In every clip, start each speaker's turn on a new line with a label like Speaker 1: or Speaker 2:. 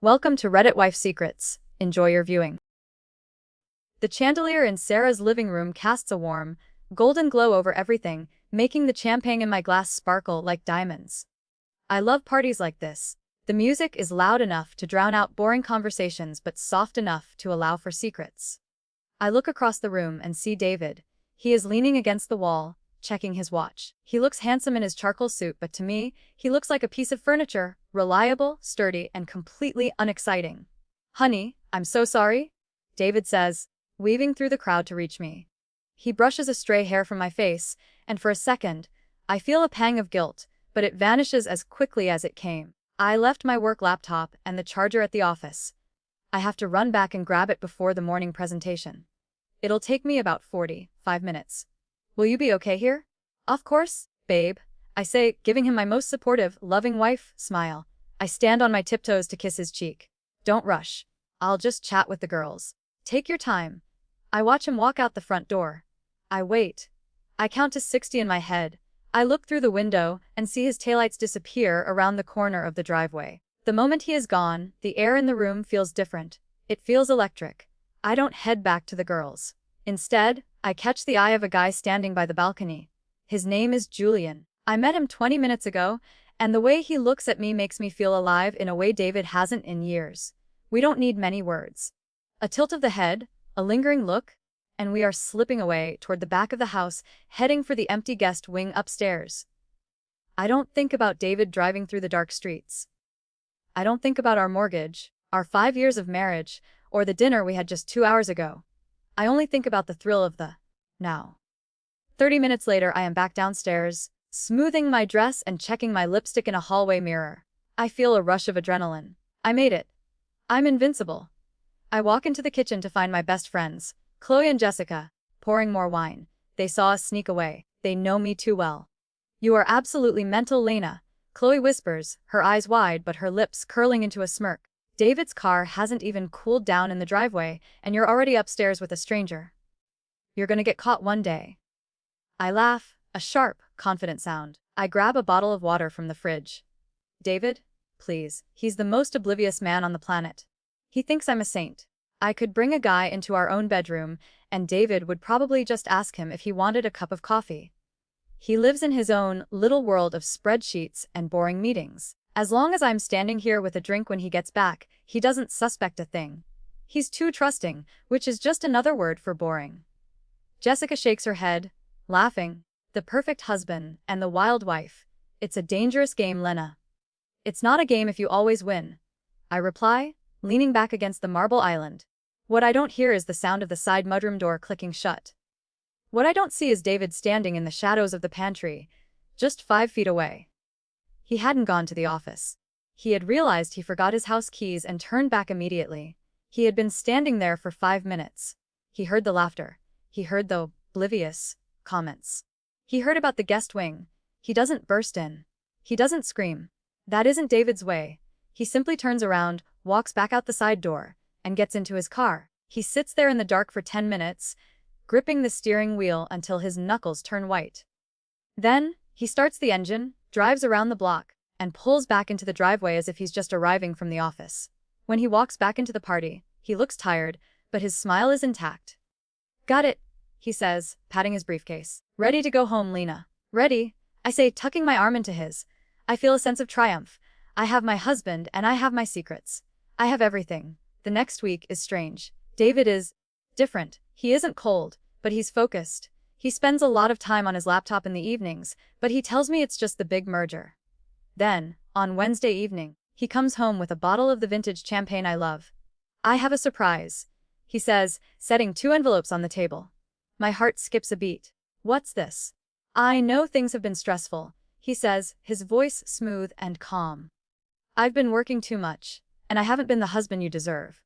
Speaker 1: Welcome to Reddit Wife Secrets. Enjoy your viewing. The chandelier in Sarah's living room casts a warm, golden glow over everything, making the champagne in my glass sparkle like diamonds. I love parties like this. The music is loud enough to drown out boring conversations but soft enough to allow for secrets. I look across the room and see David. He is leaning against the wall, checking his watch. He looks handsome in his charcoal suit, but to me, he looks like a piece of furniture, reliable, sturdy, and completely unexciting. "Honey, I'm so sorry," David says, weaving through the crowd to reach me. He brushes a stray hair from my face, and for a second, I feel a pang of guilt, but it vanishes as quickly as it came. I left my work laptop and the charger at the office. I have to run back and grab it before the morning presentation. It'll take me about 45 minutes. "Will you be okay here?" "Of course, babe," I say, giving him my most supportive, loving wife smile. I stand on my tiptoes to kiss his cheek. "Don't rush. I'll just chat with the girls. Take your time." I watch him walk out the front door. I wait. I count to 60 in my head. I look through the window and see his taillights disappear around the corner of the driveway. The moment he is gone, the air in the room feels different. It feels electric. I don't head back to the girls. Instead, I catch the eye of a guy standing by the balcony. His name is Julian. I met him 20 minutes ago, and the way he looks at me makes me feel alive in a way David hasn't in years. We don't need many words. A tilt of the head, a lingering look, and we are slipping away toward the back of the house, heading for the empty guest wing upstairs. I don't think about David driving through the dark streets. I don't think about our mortgage, our 5 years of marriage, or the dinner we had just 2 hours ago. I only think about the thrill of the now. 30 minutes later, I am back downstairs, smoothing my dress and checking my lipstick in a hallway mirror. I feel a rush of adrenaline. I made it. I'm invincible. I walk into the kitchen to find my best friends, Chloe and Jessica, pouring more wine. They saw us sneak away. They know me too well. "You are absolutely mental, Lena," Chloe whispers, her eyes wide but her lips curling into a smirk. "David's car hasn't even cooled down in the driveway, and you're already upstairs with a stranger. You're gonna get caught one day." I laugh, a sharp, confident sound. I grab a bottle of water from the fridge. "David, please, he's the most oblivious man on the planet. He thinks I'm a saint. I could bring a guy into our own bedroom, and David would probably just ask him if he wanted a cup of coffee. He lives in his own little world of spreadsheets and boring meetings. As long as I'm standing here with a drink when he gets back, he doesn't suspect a thing. He's too trusting, which is just another word for boring." Jessica shakes her head, laughing. "The perfect husband and the wild wife. It's a dangerous game, Lena." "It's not a game if you always win," I reply, leaning back against the marble island. What I don't hear is the sound of the side mudroom door clicking shut. What I don't see is David standing in the shadows of the pantry, just 5 feet away. He hadn't gone to the office. He had realized he forgot his house keys and turned back immediately. He had been standing there for 5 minutes. He heard the laughter. He heard the oblivious comments. He heard about the guest wing. He doesn't burst in. He doesn't scream. That isn't David's way. He simply turns around, walks back out the side door, and gets into his car. He sits there in the dark for 10 minutes, gripping the steering wheel until his knuckles turn white. Then, he starts the engine, drives around the block, and pulls back into the driveway as if he's just arriving from the office. When he walks back into the party, he looks tired, but his smile is intact. "Got it," he says, patting his briefcase. "Ready to go home, Lena." "Ready," I say, tucking my arm into his. I feel a sense of triumph. I have my husband and I have my secrets. I have everything. The next week is strange. David is different. He isn't cold, but he's focused. He spends a lot of time on his laptop in the evenings, but he tells me it's just the big merger. Then, on Wednesday evening, he comes home with a bottle of the vintage champagne I love. "I have a surprise," he says, setting 2 envelopes on the table. My heart skips a beat. "What's this?" "I know things have been stressful," he says, his voice smooth and calm. "I've been working too much, and I haven't been the husband you deserve.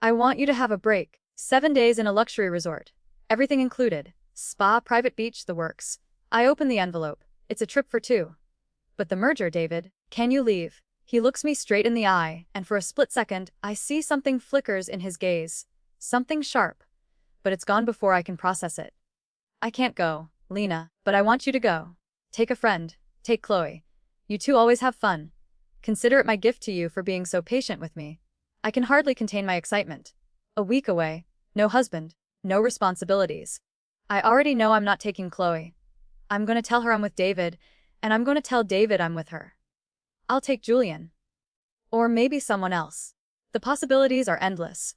Speaker 1: I want you to have a break. 7 days in a luxury resort. Everything included. Spa, private beach, the works." I open the envelope. It's a trip for 2. "But the merger, David. Can you leave?" He looks me straight in the eye, and for a split second, I see something flickers in his gaze. Something sharp. But it's gone before I can process it. "I can't go, Lena, but I want you to go. Take a friend. Take Chloe. You two always have fun. Consider it my gift to you for being so patient with me." I can hardly contain my excitement. A week away, no husband, no responsibilities. I already know I'm not taking Chloe. I'm gonna tell her I'm with David, and I'm gonna tell David I'm with her. I'll take Julian. Or maybe someone else. The possibilities are endless.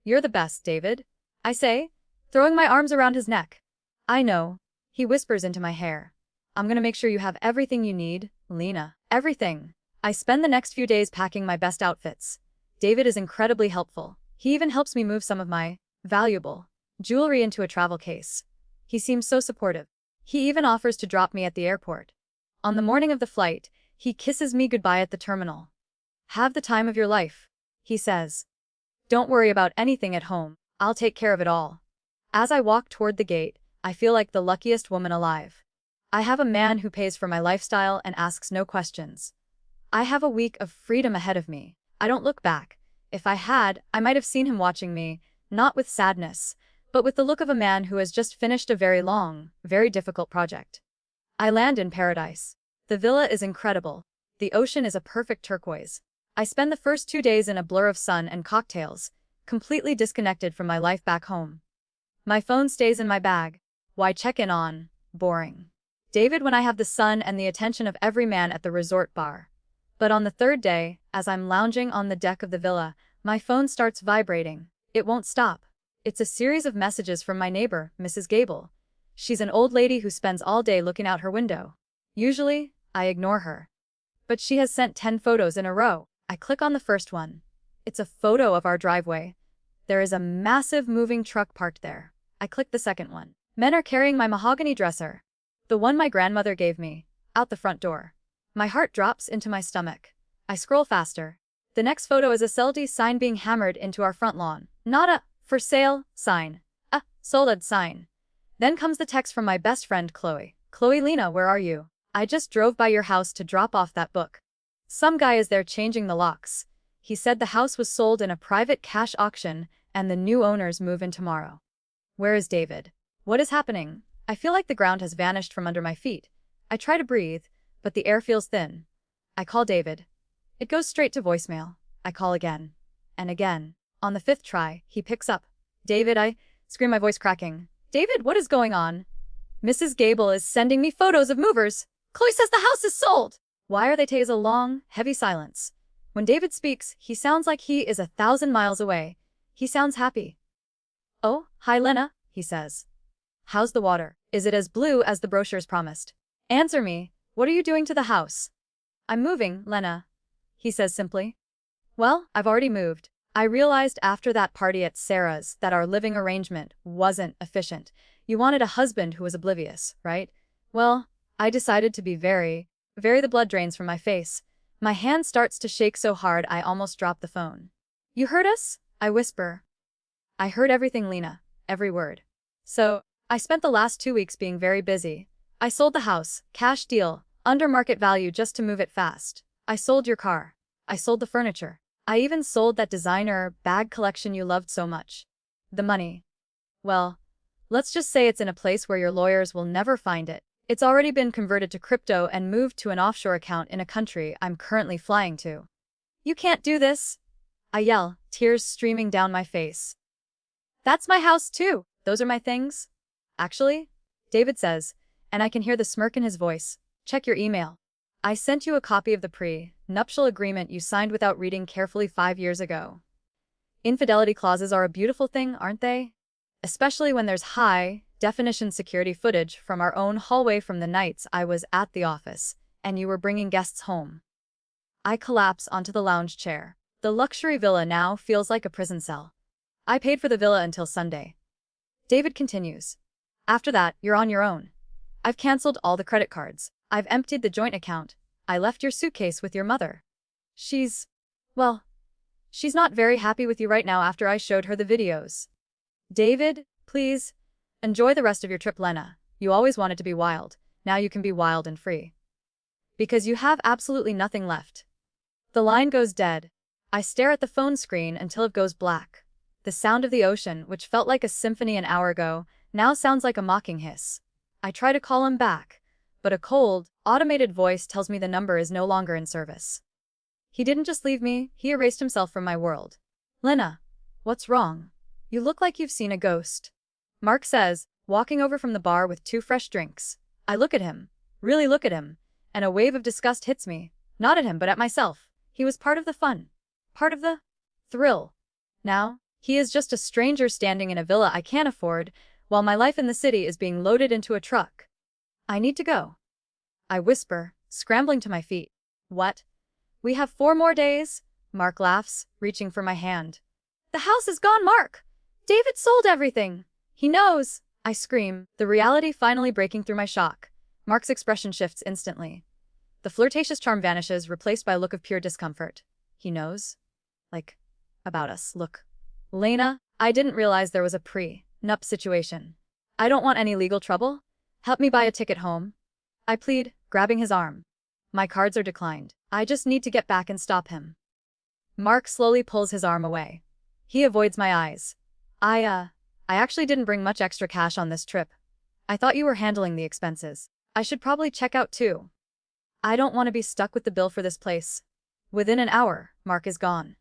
Speaker 1: You're the best, David, I say, throwing my arms around his neck. I know, he whispers into my hair. I'm gonna make sure you have everything you need, Lena. Everything. I spend the next few days packing my best outfits. David is incredibly helpful. He even helps me move some of my valuable jewelry into a travel case. He seems so supportive. He even offers to drop me at the airport. On the morning of the flight, he kisses me goodbye at the terminal. Have the time of your life, he says. Don't worry about anything at home. I'll take care of it all. As I walk toward the gate, I feel like the luckiest woman alive. I have a man who pays for my lifestyle and asks no questions. I have a week of freedom ahead of me. I don't look back. If I had, I might have seen him watching me, not with sadness, but with the look of a man who has just finished a very long, very difficult project. I land in paradise. The villa is incredible. The ocean is a perfect turquoise. I spend the first 2 days in a blur of sun and cocktails, completely disconnected from my life back home. My phone stays in my bag. Why check in on? Boring. David when I have the sun and the attention of every man at the resort bar. But on the third day, as I'm lounging on the deck of the villa, my phone starts vibrating. It won't stop. It's a series of messages from my neighbor, Mrs. Gable. She's an old lady who spends all day looking out her window. Usually, I ignore her. But she has sent 10 photos in a row. I click on the first one. It's a photo of our driveway. There is a massive moving truck parked there. I click the second one. Men are carrying my mahogany dresser. The one my grandmother gave me, out the front door. My heart drops into my stomach. I scroll faster. The next photo is a Celdi sign being hammered into our front lawn. Not a for sale sign. A sold sign. Then comes the text from my best friend Chloe. Chloe Lena, where are you? I just drove by your house to drop off that book. Some guy is there changing the locks. He said the house was sold in a private cash auction and the new owners move in tomorrow. Where is David? What is happening? I feel like the ground has vanished from under my feet. I try to breathe, but the air feels thin. I call David. It goes straight to voicemail. I call again. And again. On the 5th try, he picks up. David, I scream, my voice cracking. David, what is going on? Mrs. Gable is sending me photos of movers. Chloe says the house is sold. Why are they? Takes a long, heavy silence. When David speaks, he sounds like he is 1,000 miles away. He sounds happy. Oh, hi Lena, he says. How's the water? Is it as blue as the brochures promised? Answer me, what are you doing to the house? I'm moving, Lena, he says simply. Well, I've already moved. I realized after that party at Sarah's that our living arrangement wasn't efficient. You wanted a husband who was oblivious, right? Well, I decided to be very the blood drains from my face. My hand starts to shake so hard I almost drop the phone. You heard us? I whisper. I heard everything, Lena. Every word. So, I spent the last 2 weeks being very busy. I sold the house, cash deal, under market value just to move it fast. I sold your car. I sold the furniture. I even sold that designer bag collection you loved so much. The money. Well, let's just say it's in a place where your lawyers will never find it. It's already been converted to crypto and moved to an offshore account in a country I'm currently flying to. You can't do this, I yell, tears streaming down my face. That's my house too. Those are my things. Actually, David says, and I can hear the smirk in his voice. Check your email. I sent you a copy of the pre-nuptial agreement you signed without reading carefully 5 years ago. Infidelity clauses are a beautiful thing, aren't they? Especially when there's high-definition security footage from our own hallway from the nights I was at the office, and you were bringing guests home. I collapse onto the lounge chair. The luxury villa now feels like a prison cell. I paid for the villa until Sunday. David continues. After that, you're on your own. I've canceled all the credit cards. I've emptied the joint account. I left your suitcase with your mother. She's not very happy with you right now after I showed her the videos. David, please, enjoy the rest of your trip, Lena. You always wanted to be wild. Now you can be wild and free. Because you have absolutely nothing left. The line goes dead. I stare at the phone screen until it goes black. The sound of the ocean, which felt like a symphony an hour ago, now sounds like a mocking hiss. I try to call him back, but a cold, automated voice tells me the number is no longer in service. He didn't just leave me, he erased himself from my world. Lena, what's wrong? You look like you've seen a ghost. Mark says, walking over from the bar with 2 fresh drinks. I look at him, really look at him, and a wave of disgust hits me. Not at him but at myself. He was part of the fun. Part of the thrill. Now, he is just a stranger standing in a villa I can't afford, while my life in the city is being loaded into a truck. I need to go. I whisper, scrambling to my feet. What? We have 4 more days? Mark laughs, reaching for my hand. The house is gone, Mark! David sold everything! He knows! I scream, the reality finally breaking through my shock. Mark's expression shifts instantly. The flirtatious charm vanishes, replaced by a look of pure discomfort. He knows? Like, about us, look. Lena, I didn't realize there was a pre-nup situation. I don't want any legal trouble. Help me buy a ticket home. I plead, grabbing his arm. My cards are declined. I just need to get back and stop him. Mark slowly pulls his arm away. He avoids my eyes. I actually didn't bring much extra cash on this trip. I thought you were handling the expenses. I should probably check out too. I don't want to be stuck with the bill for this place. Within an hour, Mark is gone.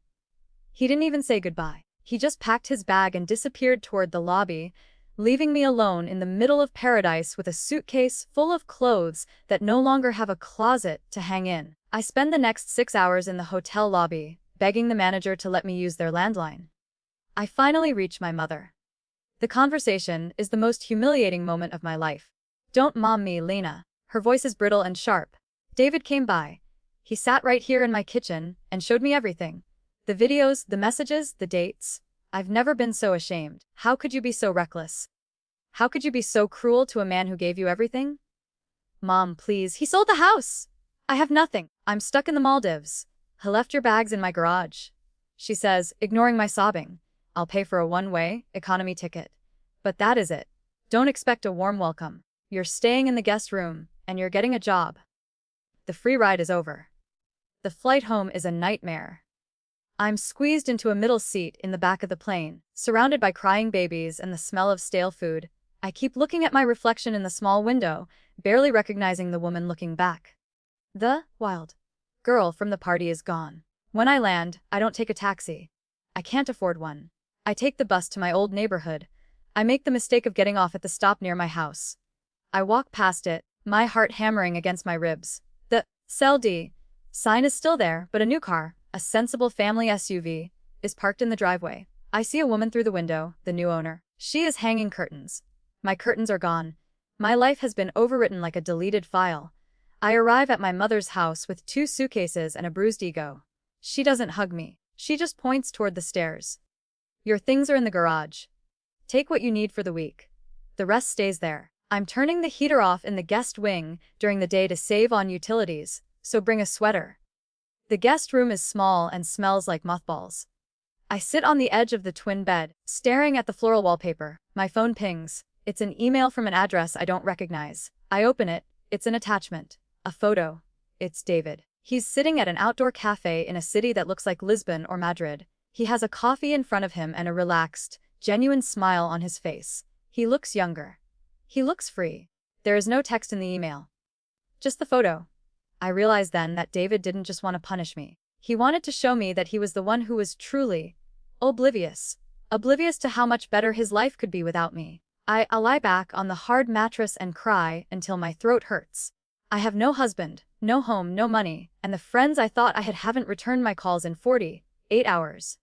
Speaker 1: He didn't even say goodbye. He just packed his bag and disappeared toward the lobby, leaving me alone in the middle of paradise with a suitcase full of clothes that no longer have a closet to hang in. I spend the next 6 hours in the hotel lobby, begging the manager to let me use their landline. I finally reach my mother. The conversation is the most humiliating moment of my life. Don't mom me, Lena. Her voice is brittle and sharp. David came by. He sat right here in my kitchen and showed me everything. The videos, the messages, the dates. I've never been so ashamed. How could you be so reckless? How could you be so cruel to a man who gave you everything? Mom, please, he sold the house. I have nothing. I'm stuck in the Maldives. He left your bags in my garage. She says, ignoring my sobbing. I'll pay for a one-way, economy ticket. But that is it. Don't expect a warm welcome. You're staying in the guest room, and you're getting a job. The free ride is over. The flight home is a nightmare. I'm squeezed into a middle seat in the back of the plane, surrounded by crying babies and the smell of stale food. I keep looking at my reflection in the small window, barely recognizing the woman looking back. The wild girl from the party is gone. When I land, I don't take a taxi. I can't afford one. I take the bus to my old neighborhood. I make the mistake of getting off at the stop near my house. I walk past it, my heart hammering against my ribs. The Sell D sign is still there, but a new car, a sensible family SUV, is parked in the driveway. I see a woman through the window, the new owner. She is hanging curtains. My curtains are gone. My life has been overwritten like a deleted file. I arrive at my mother's house with 2 suitcases and a bruised ego. She doesn't hug me. She just points toward the stairs. Your things are in the garage. Take what you need for the week. The rest stays there. I'm turning the heater off in the guest wing during the day to save on utilities, so bring a sweater. The guest room is small and smells like mothballs. I sit on the edge of the twin bed, staring at the floral wallpaper. My phone pings. It's an email from an address I don't recognize. I open it. It's an attachment. A photo. It's David. He's sitting at an outdoor cafe in a city that looks like Lisbon or Madrid. He has a coffee in front of him and a relaxed, genuine smile on his face. He looks younger. He looks free. There is no text in the email. Just the photo. I realized then that David didn't just want to punish me. He wanted to show me that he was the one who was truly oblivious. Oblivious to how much better his life could be without me. I lie back on the hard mattress and cry until my throat hurts. I have no husband, no home, no money, and the friends I thought I had haven't returned my calls in 48 hours.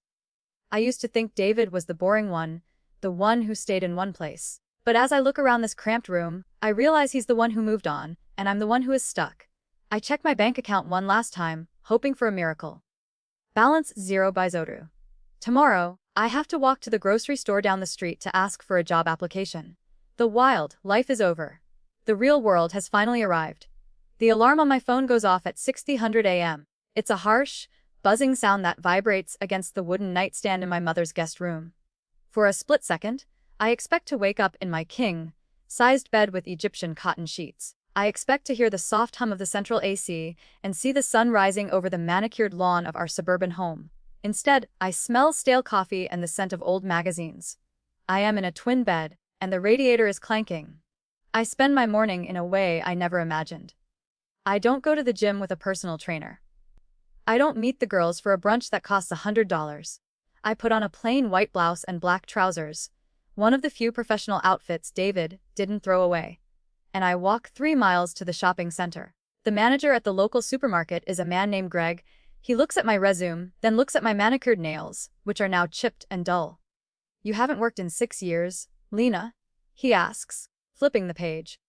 Speaker 1: I used to think David was the boring one, the one who stayed in one place. But as I look around this cramped room, I realize he's the one who moved on, and I'm the one who is stuck. I check my bank account one last time, hoping for a miracle. Balance 0 by Zodu. Tomorrow, I have to walk to the grocery store down the street to ask for a job application. The wild life is over. The real world has finally arrived. The alarm on my phone goes off at 6:00 a.m. It's a harsh, buzzing sound that vibrates against the wooden nightstand in my mother's guest room. For a split second, I expect to wake up in my king-sized bed with Egyptian cotton sheets. I expect to hear the soft hum of the central AC and see the sun rising over the manicured lawn of our suburban home. Instead, I smell stale coffee and the scent of old magazines. I am in a twin bed, and the radiator is clanking. I spend my morning in a way I never imagined. I don't go to the gym with a personal trainer. I don't meet the girls for a brunch that costs $100. I put on a plain white blouse and black trousers, one of the few professional outfits David didn't throw away, and I walk 3 miles to the shopping center. The manager at the local supermarket is a man named Greg. He looks at my resume, then looks at my manicured nails, which are now chipped and dull. "You haven't worked in 6 years, Lena?" he asks, flipping the page.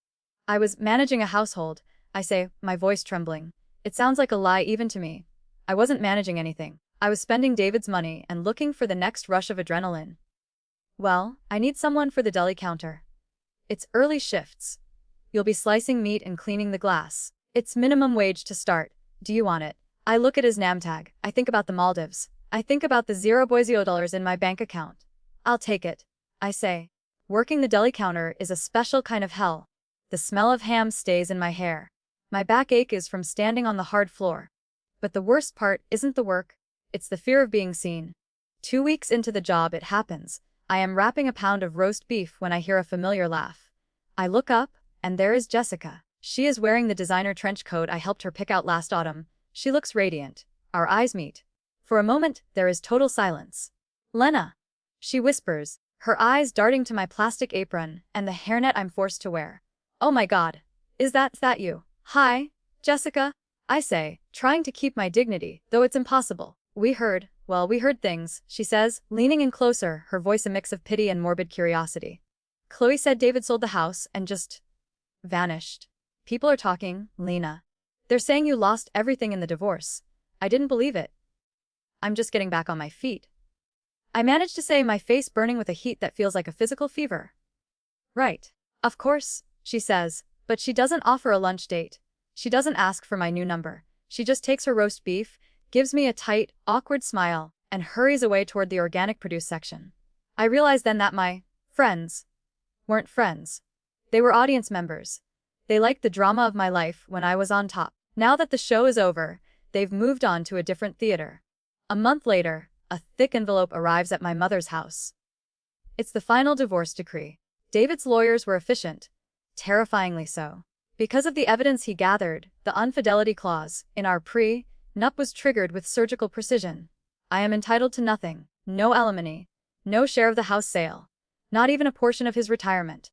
Speaker 1: "I was managing a household," I say, my voice trembling. It sounds like a lie even to me. I wasn't managing anything. I was spending David's money and looking for the next rush of adrenaline. "Well, I need someone for the deli counter. It's early shifts. You'll be slicing meat and cleaning the glass. It's minimum wage to start. Do you want it?" I look at his name tag. I think about the Maldives. I think about the $0 in my bank account. "I'll take it," I say. Working the deli counter is a special kind of hell. The smell of ham stays in my hair. My backache is from standing on the hard floor. But the worst part isn't the work. It's the fear of being seen. 2 weeks into the job it happens. I am wrapping a pound of roast beef when I hear a familiar laugh. I look up, and there is Jessica. She is wearing the designer trench coat I helped her pick out last autumn. She looks radiant. Our eyes meet. For a moment, there is total silence. "Lena," she whispers, her eyes darting to my plastic apron and the hairnet I'm forced to wear. "Oh my God. Is that you?" "Hi, Jessica," I say, trying to keep my dignity, though it's impossible. We heard things," she says, leaning in closer, her voice a mix of pity and morbid curiosity. "Chloe said David sold the house and just vanished. People are talking, Lena. They're saying you lost everything in the divorce. I didn't believe it. I'm just getting back on my feet." I manage to say, my face burning with a heat that feels like a physical fever. "Right. Of course," she says, but she doesn't offer a lunch date. She doesn't ask for my new number. She just takes her roast beef, gives me a tight, awkward smile, and hurries away toward the organic produce section. I realize then that my friends weren't friends. They were audience members. They liked the drama of my life when I was on top. Now that the show is over, they've moved on to a different theater. A month later, a thick envelope arrives at my mother's house. It's the final divorce decree. David's lawyers were efficient, terrifyingly so. Because of the evidence he gathered, the infidelity clause in our prenup was triggered with surgical precision. I am entitled to nothing, no alimony, no share of the house sale, not even a portion of his retirement.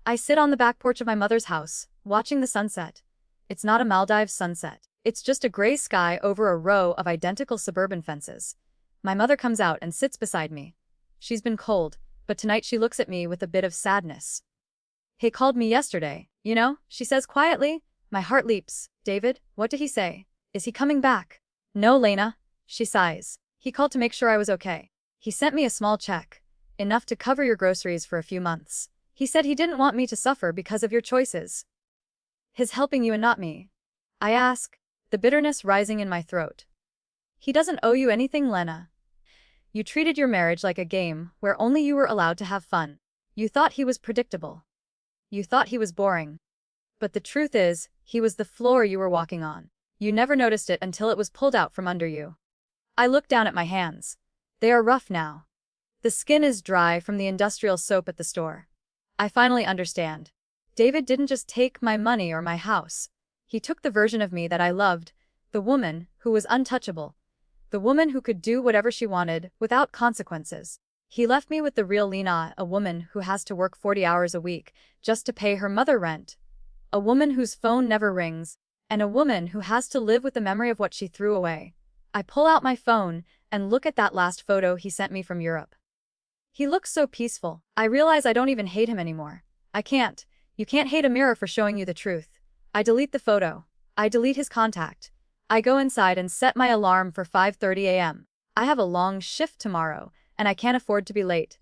Speaker 1: I sit on the back porch of my mother's house, watching the sunset. It's not a Maldives sunset. It's just a gray sky over a row of identical suburban fences. My mother comes out and sits beside me. She's been cold, but tonight she looks at me with a bit of sadness. "He called me yesterday, you know," she says quietly. My heart leaps. "David, what did he say? Is he coming back?" "No, Lena," she sighs. "He called to make sure I was okay. He sent me a small check, enough to cover your groceries for a few months. He said he didn't want me to suffer because of your choices. His helping you and not me." I ask, the bitterness rising in my throat. "He doesn't owe you anything, Lena. You treated your marriage like a game where only you were allowed to have fun. You thought he was predictable. You thought he was boring. But the truth is, he was the floor you were walking on. You never noticed it until it was pulled out from under you." I look down at my hands. They are rough now. The skin is dry from the industrial soap at the store. I finally understand. David didn't just take my money or my house. He took the version of me that I loved, the woman who was untouchable, the woman who could do whatever she wanted without consequences. He left me with the real Lena, a woman who has to work 40 hours a week just to pay her mother rent, a woman whose phone never rings, and a woman who has to live with the memory of what she threw away. I pull out my phone and look at that last photo he sent me from Europe. He looks so peaceful. I realize I don't even hate him anymore. I can't. You can't hate a mirror for showing you the truth. I delete the photo. I delete his contact. I go inside and set my alarm for 5:30 a.m. I have a long shift tomorrow, and I can't afford to be late.